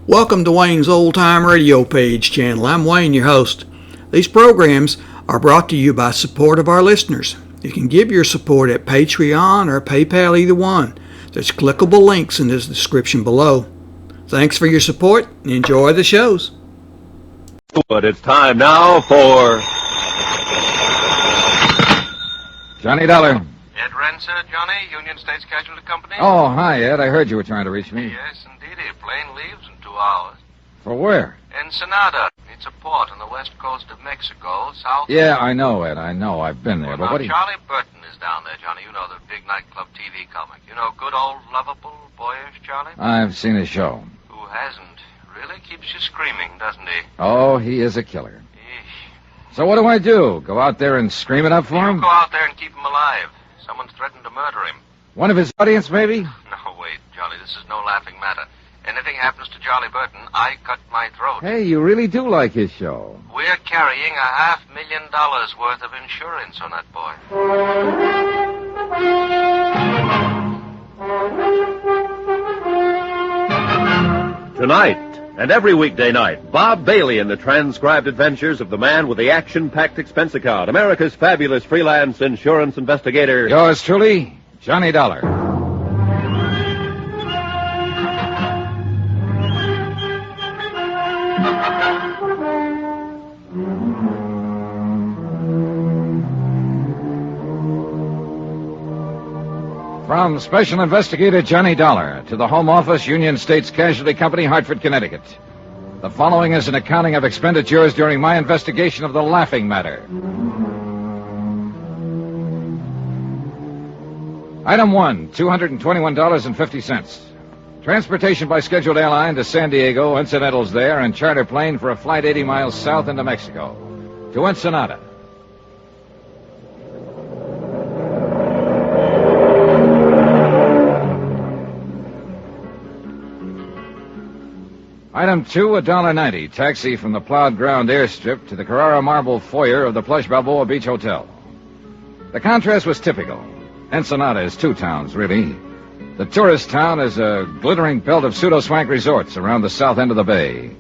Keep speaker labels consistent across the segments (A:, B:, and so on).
A: Welcome to Wayne's Old Time Radio Page channel. I'm Wayne, your host. These programs are brought to you by support of our listeners. You can give your support at Patreon or PayPal, either one. There's clickable links in the description below. Thanks for your support and enjoy the shows.
B: But it's time now for
C: Johnny Dollar.
D: Ed Renser, Johnny, Union States Casualty Company.
C: Oh, hi, Ed. I heard you were trying to reach me.
D: Yes, indeed. A plane leaves in 2 hours.
C: For where?
D: Ensenada. It's a port on the west coast of Mexico, south...
C: Yeah, I know, Ed. I know. I've been there. But what do you...
D: Charlie Burton is down there, Johnny. You know, the big nightclub TV comic. You know, good old, lovable, boyish Charlie?
C: I've seen his show.
D: Who hasn't? Really keeps you screaming, doesn't he?
C: Oh, he is a killer.
D: Eesh.
C: So what do I do? Go out there and scream it up for him?
D: You go out there and keep him alive. Someone's threatened to murder him.
C: One of his audience, maybe?
D: No, wait, Johnny. This is no laughing matter. Anything happens to Charlie Burton, I cut my throat.
C: Hey, you really do like his show.
D: We're carrying $500,000 worth of insurance on that boy.
B: Tonight and every weekday night, Bob Bailey in the transcribed adventures of the man with the action-packed expense account, America's fabulous freelance insurance investigator.
C: Yours truly, Johnny Dollar. From Special Investigator Johnny Dollar to the Home Office, Union States Casualty Company, Hartford, Connecticut. The following is an accounting of expenditures during my investigation of the laughing matter. Item 1, $221.50. Transportation by scheduled airline to San Diego, incidentals there, and charter plane for a flight 80 miles south into Mexico. To Ensenada. Item 2, $1.90. Taxi from the plowed ground airstrip to the Carrara marble foyer of the plush Balboa Beach Hotel. The contrast was typical. Ensenada is two towns, really. The tourist town is a glittering belt of pseudo-swank resorts around the south end of the bay.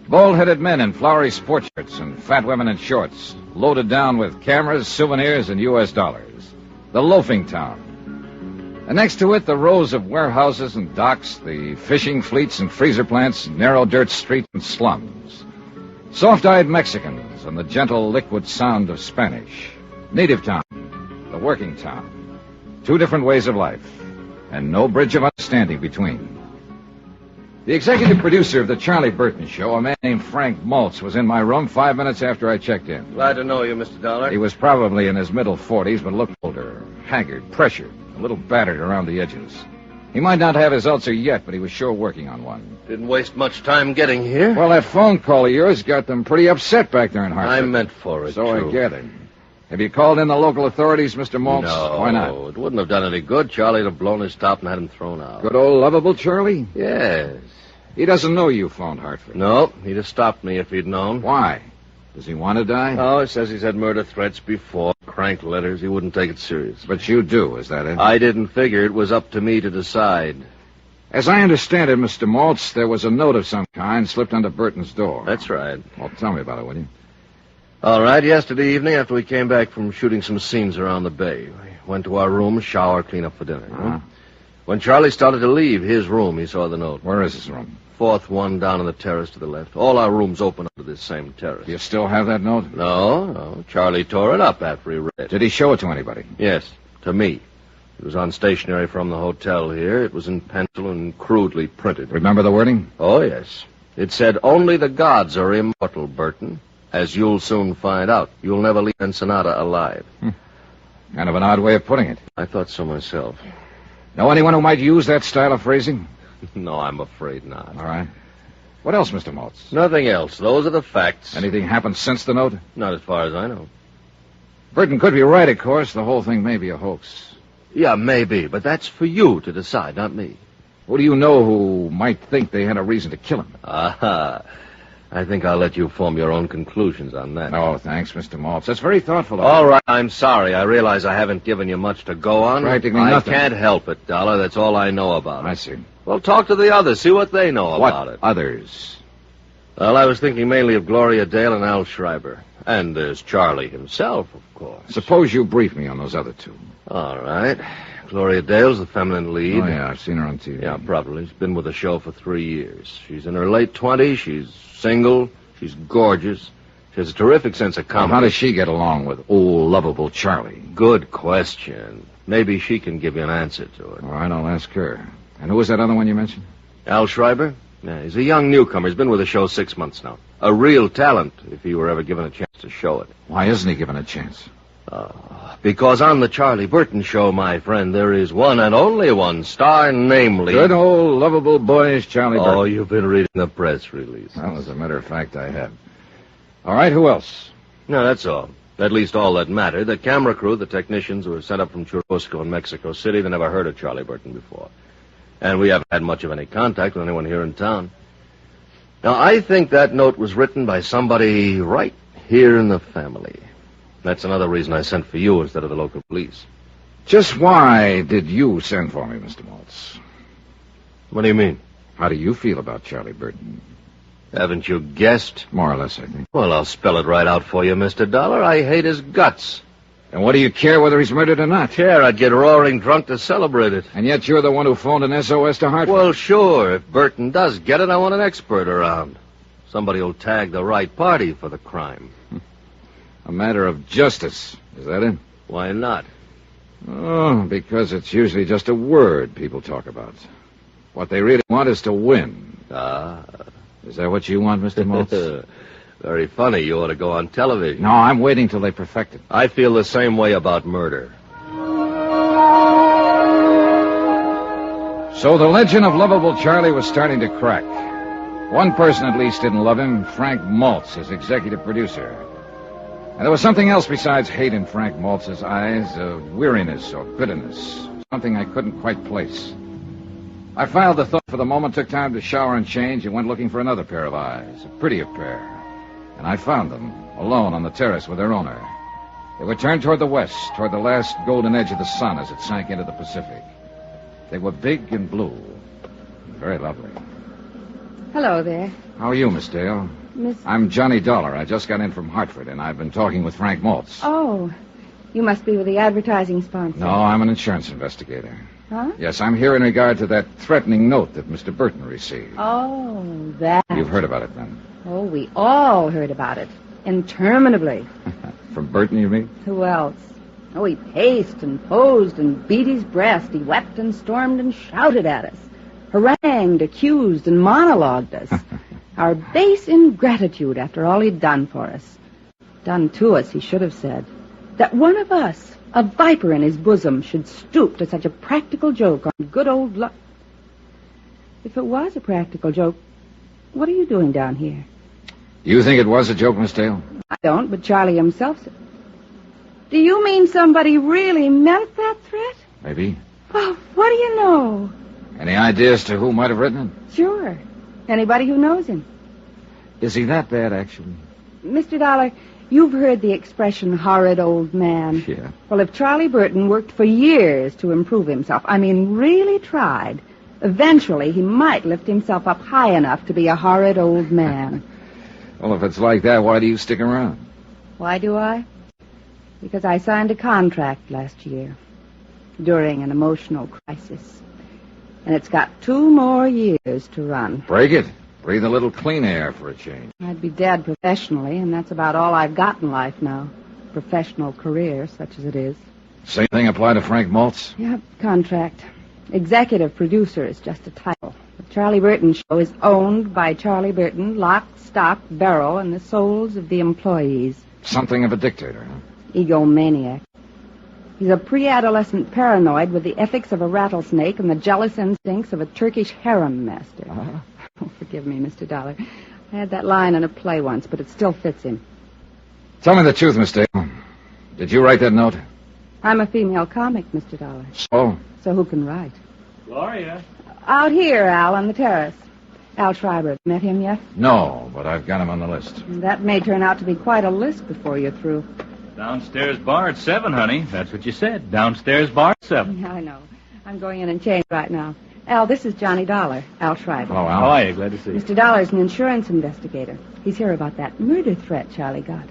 C: Bald-headed men in flowery sport shirts and fat women in shorts, loaded down with cameras, souvenirs, and U.S. dollars. The loafing town. And next to it, the rows of warehouses and docks, the fishing fleets and freezer plants, narrow dirt streets and slums. Soft-eyed Mexicans and the gentle liquid sound of Spanish. Native town, the working town. Two different ways of life, and no bridge of understanding between. The executive producer of the Charlie Burton Show, a man named Frank Maltz, was in my room 5 minutes after I checked in.
B: Glad to know you, Mr. Dollar.
C: He was probably in his middle 40s, but looked older, haggard, pressured, a little battered around the edges. He might not have his ulcer yet, but he was sure working on one.
B: Didn't waste much time getting here.
C: Well, that phone call of yours got them pretty upset back there in Hartford.
B: I meant for it,
C: So
B: too.
C: I gathered. Have you called in the local authorities, Mr. Maltz?
B: No.
C: Why not?
B: It wouldn't have done any good. Charlie'd have blown his top and had him thrown out.
C: Good old lovable Charlie?
B: Yes.
C: He doesn't know you phoned Hartford.
B: No, he'd have stopped me if he'd known.
C: Why? Does he want to die?
B: Oh, he says he's had murder threats before, crank letters. He wouldn't take it serious.
C: But you do, is that it?
B: I didn't figure it was up to me to decide.
C: As I understand it, Mr. Maltz, there was a note of some kind slipped under Burton's door.
B: That's right.
C: Well, tell me about it, will you?
B: All right, yesterday evening after we came back from shooting some scenes around the bay, we went to our room, shower, clean up for dinner.
C: Uh-huh.
B: When Charlie started to leave his room, he saw the note.
C: Where is his room?
B: Fourth one down on the terrace to the left. All our rooms open onto this same terrace.
C: Do you still have that note?
B: No. Charlie tore it up after he read it.
C: Did he show it to anybody?
B: Yes, to me. It was on stationery from the hotel here. It was in pencil and crudely printed.
C: Remember the wording?
B: Oh, yes. It said, "Only the gods are immortal, Burton. As you'll soon find out, you'll never leave Ensenada alive."
C: Kind of an odd way of putting it.
B: I thought so myself.
C: Know anyone who might use that style of phrasing?
B: No, I'm afraid not.
C: All right. What else, Mr. Maltz?
B: Nothing else. Those are the facts.
C: Anything happened since the note?
B: Not as far as I know.
C: Burton could be right, of course. The whole thing may be a hoax.
B: Yeah, maybe, but that's for you to decide, not me.
C: Who do you know who might think they had a reason to kill him?
B: Aha. I think I'll let you form your own conclusions on that.
C: Oh, thanks, Mr. Maltz. That's very thoughtful of you.
B: All right, I'm sorry. I realize I haven't given you much to go on.
C: Practically
B: I
C: nothing.
B: can't help it, Dollar. That's all I know about it.
C: I see.
E: Well, talk to the others. See what they know about it.
C: What others?
E: Well, I was thinking mainly of Gloria Dale and Al Schreiber. And there's Charlie himself, of course.
C: Suppose you brief me on those other two.
E: All right. Gloria Dale's the feminine lead.
C: Oh, yeah, I've seen her on TV.
E: Yeah, probably. She's been with the show for 3 years. She's in her late 20s. She's single. She's gorgeous. She has a terrific sense of comedy.
C: How does she get along with old, lovable Charlie?
E: Good question. Maybe she can give you an answer to it.
C: All right, I'll ask her. And who was that other one you mentioned?
E: Al Schreiber? Yeah, he's a young newcomer. He's been with the show 6 months now. A real talent, if he were ever given a chance to show it.
C: Why isn't he given a chance?
E: Because on the Charlie Burton show, my friend, there is one and only one star, namely...
C: Good old, lovable, boyish Charlie Burton.
E: Oh, you've been reading the press release.
C: Well, as a matter of fact, I have. All right, who else?
E: No, that's all. At least all that mattered. The camera crew, the technicians who were sent up from Churubusco in Mexico City, they never heard of Charlie Burton before. And we haven't had much of any contact with anyone here in town. Now, I think that note was written by somebody right here in the family. That's another reason I sent for you instead of the local police.
C: Just why did you send for me, Mr. Maltz?
E: What do you mean?
C: How do you feel about Charlie Burton?
E: Haven't you guessed?
C: More or less, I think.
E: Well, I'll spell it right out for you, Mr. Dollar. I hate his guts.
C: And what do you care whether he's murdered or not?
E: Care, I'd get roaring drunk to celebrate it.
C: And yet you're the one who phoned an SOS to Hartford.
E: Well, sure. If Burton does get it, I want an expert around. Somebody will tag the right party for the crime.
C: A matter of justice. Is that it?
E: Why not?
C: Oh, because it's usually just a word people talk about. What they really want is to win.
E: Ah.
C: Is that what you want, Mr. Maltz?
E: Very funny. You ought to go on television.
C: No, I'm waiting till they perfect it.
E: I feel the same way about murder.
C: So the legend of lovable Charlie was starting to crack. One person at least didn't love him, Frank Maltz, his executive producer. And there was something else besides hate in Frank Maltz's eyes, weariness or bitterness, something I couldn't quite place. I filed the thought for the moment, took time to shower and change, and went looking for another pair of eyes, a prettier pair. And I found them, alone on the terrace with their owner. They were turned toward the west, toward the last golden edge of the sun as it sank into the Pacific. They were big and blue, and very lovely.
F: Hello there.
C: How are you, Miss Dale? I'm Johnny Dollar. I just got in from Hartford, and I've been talking with Frank Maltz.
F: Oh, you must be with the advertising sponsor.
C: No, I'm an insurance investigator.
F: Huh?
C: Yes, I'm here in regard to that threatening note that Mr. Burton received.
F: Oh, that.
C: You've heard about it, then?
F: Oh, we all heard about it. Interminably.
C: From Burton, you mean?
F: Who else? Oh, he paced and posed and beat his breast. He wept and stormed and shouted at us. Harangued, accused, and monologued us. Our base ingratitude after all he'd done for us. Done to us, he should have said. That one of us, a viper in his bosom, should stoop to such a practical joke on good old luck. If it was a practical joke, what are you doing down here?
C: You think it was a joke, Miss Dale?
F: I don't, but Charlie himself said. Do you mean somebody really meant that threat?
C: Maybe.
F: Well, what do you know?
C: Any ideas to who might have written it?
F: Sure. Anybody who knows him.
C: Is he that bad, actually?
F: Mr. Dollar, you've heard the expression horrid old man.
C: Yeah.
F: Well, if Charlie Burton worked for years to improve himself, I mean really tried, eventually he might lift himself up high enough to be a horrid old man.
C: Well, if it's like that, why do you stick around?
F: Why do I? Because I signed a contract last year during an emotional crisis. And it's got 2 more years to run.
C: Break it. Breathe a little clean air for a change.
F: I'd be dead professionally, and that's about all I've got in life now. Professional career, such as it is.
C: Same thing apply to Frank Maltz?
F: Yep, contract. Executive producer is just a title. The Charlie Burton show is owned by Charlie Burton, lock, stock, barrel, and the souls of the employees.
C: Something of a dictator, huh?
F: Egomaniac. He's a pre-adolescent paranoid with the ethics of a rattlesnake and the jealous instincts of a Turkish harem master.
C: Uh-huh.
F: Oh, forgive me, Mr. Dollar. I had that line in a play once, but it still fits him.
C: Tell me the truth, Miss Dale. Did you write that note?
F: I'm a female comic, Mr. Dollar.
C: So?
F: So who can write?
G: Gloria.
F: Out here, Al, on the terrace. Al Schreiber. Met him yet?
C: No, but I've got him on the list.
F: That may turn out to be quite a list before you're through.
G: Downstairs bar at 7, honey. That's what you said. Downstairs bar at 7.
F: Yeah, I know. I'm going in and change right now. Al, this is Johnny Dollar, Al Schreiber.
C: Hello,
G: How
C: Al.
G: are you? Glad to see you.
F: Mr. Dollar's an insurance investigator. He's here about that murder threat Charlie got.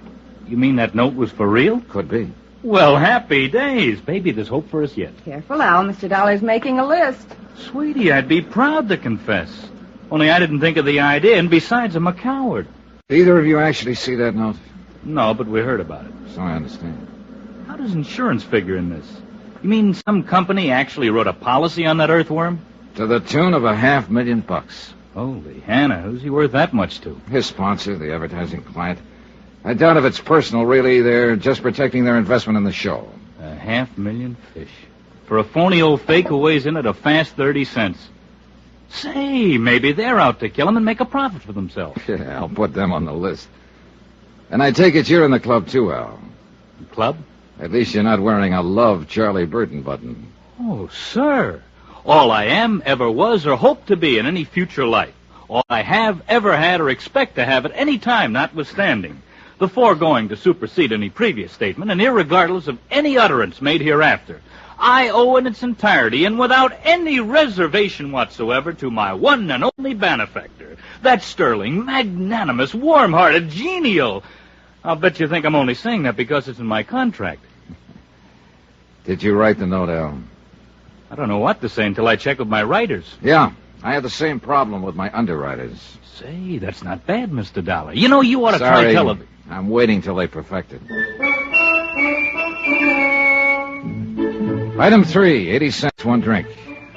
G: You mean that note was for real?
C: Could be.
G: Well, happy days. Baby, there's hope for us yet.
F: Careful, Al. Mr. Dollar's making a list.
G: Sweetie, I'd be proud to confess. Only I didn't think of the idea, and besides, I'm a coward.
C: Did either of you actually see that note?
G: No, but we heard about it.
C: So I understand.
G: How does insurance figure in this? You mean some company actually wrote a policy on that earthworm?
C: To the tune of $500,000.
G: Holy Hannah, who's he worth that much to?
C: His sponsor, the advertising client. I doubt if it's personal, really. They're just protecting their investment in the show.
G: 500,000 fish. For a phony old fake who weighs in at a fast 30 cents. Say, maybe they're out to kill him and make a profit for themselves.
C: Yeah, I'll put them on the list. And I take it you're in the club, too, Al.
G: Club?
C: At least you're not wearing a Love Charlie Burton button.
G: Oh, sir. All I am, ever was, or hope to be in any future life. All I have, ever had, or expect to have at any time, notwithstanding. The foregoing to supersede any previous statement, and irregardless of any utterance made hereafter. I owe in its entirety, and without any reservation whatsoever, to my one and only benefactor. That sterling, magnanimous, warm-hearted, genial. I'll bet you think I'm only saying that because it's in my contract.
C: Did you write the note, Al?
G: I don't know what to say until I check with my writers.
C: Yeah, I had the same problem with my underwriters.
G: Say, that's not bad, Mr. Dollar. You know, you ought to
C: Sorry,
G: try television.
C: I'm waiting till they perfect it. Item 3, 80 cents, one drink.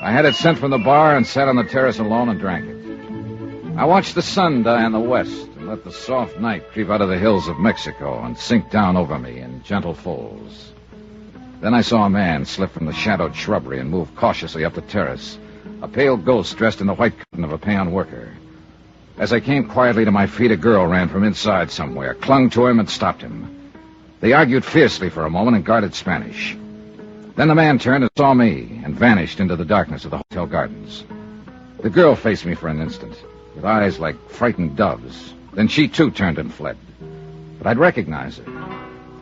C: I had it sent from the bar and sat on the terrace alone and drank it. I watched the sun die in the west and let the soft night creep out of the hills of Mexico and sink down over me in gentle folds. Then I saw a man slip from the shadowed shrubbery and move cautiously up the terrace, a pale ghost dressed in the white cotton of a peon worker. As I came quietly to my feet, a girl ran from inside somewhere, clung to him, and stopped him. They argued fiercely for a moment and guarded Spanish. Then the man turned and saw me and vanished into the darkness of the hotel gardens. The girl faced me for an instant, with eyes like frightened doves. Then she, too, turned and fled. But I'd recognize her.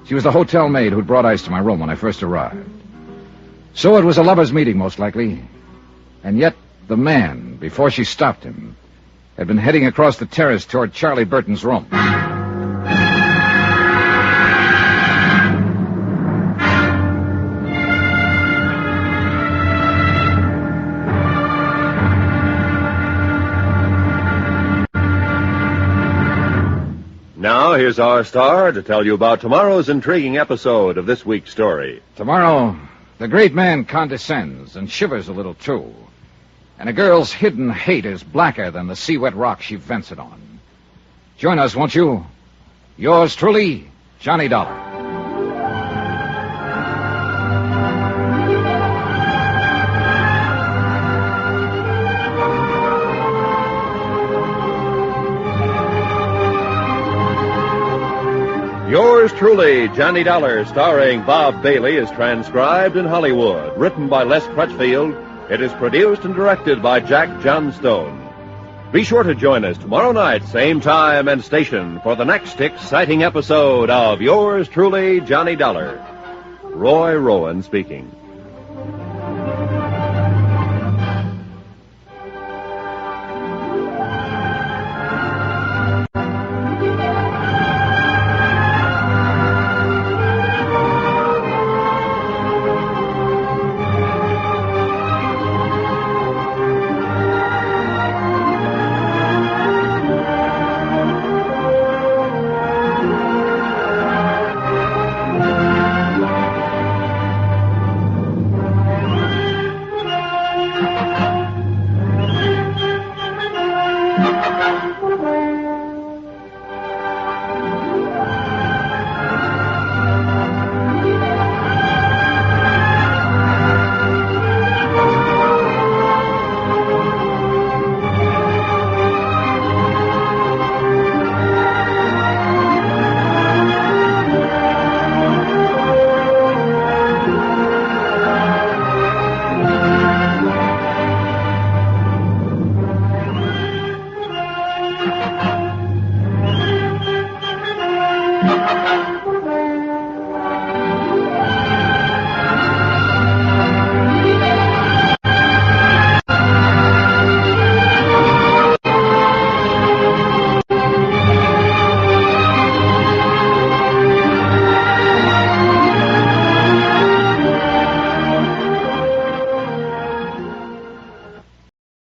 C: She was the hotel maid who'd brought ice to my room when I first arrived. So it was a lover's meeting, most likely. And yet, the man, before she stopped him, had been heading across the terrace toward Charlie Burton's room.
B: Now, here's our star to tell you about tomorrow's intriguing episode of this week's story.
C: Tomorrow, the great man condescends and shivers a little, too. And a girl's hidden hate is blacker than the sea-wet rock she vents it on. Join us, won't you? Yours truly, Johnny Dollar.
B: Yours truly, Johnny Dollar, starring Bob Bailey, is transcribed in Hollywood. Written by Les Crutchfield, it is produced and directed by Jack Johnstone. Be sure to join us tomorrow night, same time and station, for the next exciting episode of Yours truly, Johnny Dollar. Roy Rowan speaking.